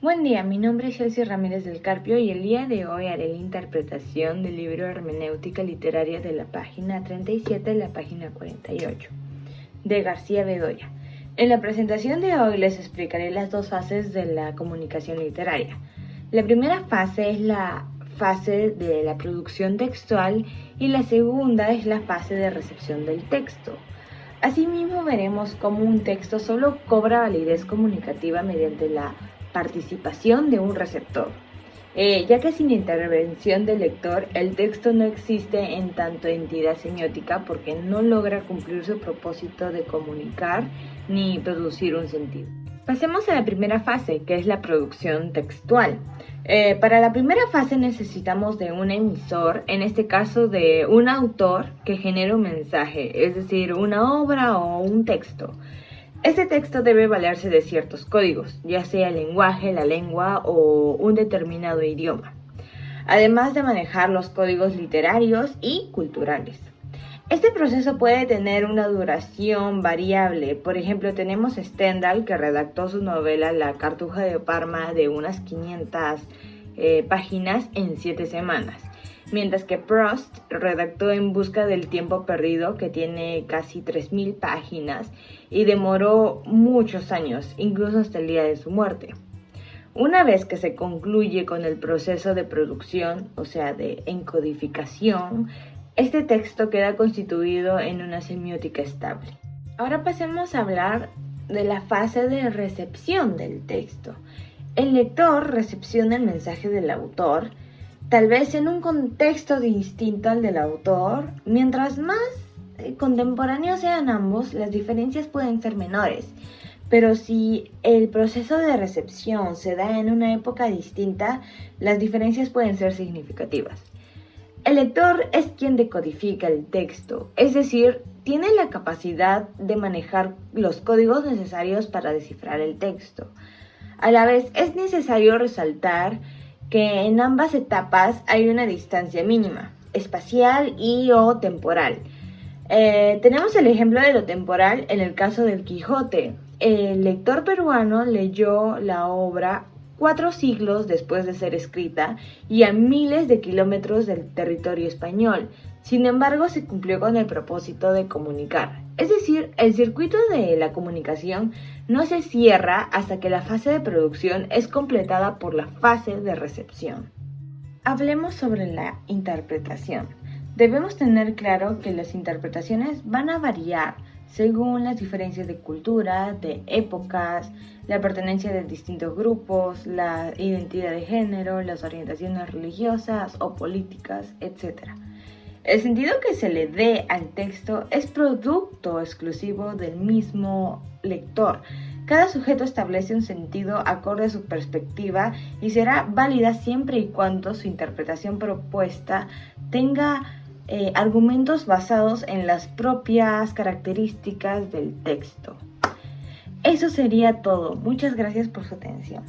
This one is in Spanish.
Buen día, mi nombre es Chelsea Ramírez del Carpio y el día de hoy haré la interpretación del libro Hermenéutica Literaria de la página 37 a la página 48 de García Bedoya. En la presentación de hoy les explicaré las dos fases de la comunicación literaria. La primera fase es la fase de la producción textual y la segunda es la fase de recepción del texto. Asimismo, veremos cómo un texto solo cobra validez comunicativa mediante la participación de un receptor, ya que sin intervención del lector el texto no existe en tanto entidad semiótica porque no logra cumplir su propósito de comunicar ni producir un sentido. Pasemos a la primera fase, que es la producción textual. Para la primera fase necesitamos de un emisor, en este caso de un autor que genere un mensaje, es decir, una obra o un texto. Este texto debe valerse de ciertos códigos, ya sea el lenguaje, la lengua o un determinado idioma, además de manejar los códigos literarios y culturales. Este proceso puede tener una duración variable. Por ejemplo, tenemos Stendhal, que redactó su novela La Cartuja de Parma de unas 500 páginas en 7 semanas, mientras que Proust redactó En busca del tiempo perdido, que tiene casi 3000 páginas y demoró muchos años, incluso hasta el día de su muerte. Una vez que se concluye con el proceso de producción, o sea, de encodificación, este texto queda constituido en una semiótica estable. Ahora pasemos a hablar de la fase de recepción del texto. El lector recepciona el mensaje del autor, tal vez en un contexto distinto al del autor. Mientras más contemporáneos sean ambos, las diferencias pueden ser menores. Pero si el proceso de recepción se da en una época distinta, las diferencias pueden ser significativas. El lector es quien decodifica el texto, es decir, tiene la capacidad de manejar los códigos necesarios para descifrar el texto. A la vez, es necesario resaltar que en ambas etapas hay una distancia mínima, espacial y o temporal. Tenemos el ejemplo de lo temporal en el caso del Quijote. El lector peruano leyó la obra 4 siglos después de ser escrita y a miles de kilómetros del territorio español. Sin embargo, se cumplió con el propósito de comunicar. Es decir, el circuito de la comunicación no se cierra hasta que la fase de producción es completada por la fase de recepción. Hablemos sobre la interpretación. Debemos tener claro que las interpretaciones van a variar según las diferencias de cultura, de épocas, la pertenencia de distintos grupos, la identidad de género, las orientaciones religiosas o políticas, etc. El sentido que se le dé al texto es producto exclusivo del mismo lector. Cada sujeto establece un sentido acorde a su perspectiva y será válida siempre y cuando su interpretación propuesta tenga argumentos basados en las propias características del texto. Eso sería todo. Muchas gracias por su atención.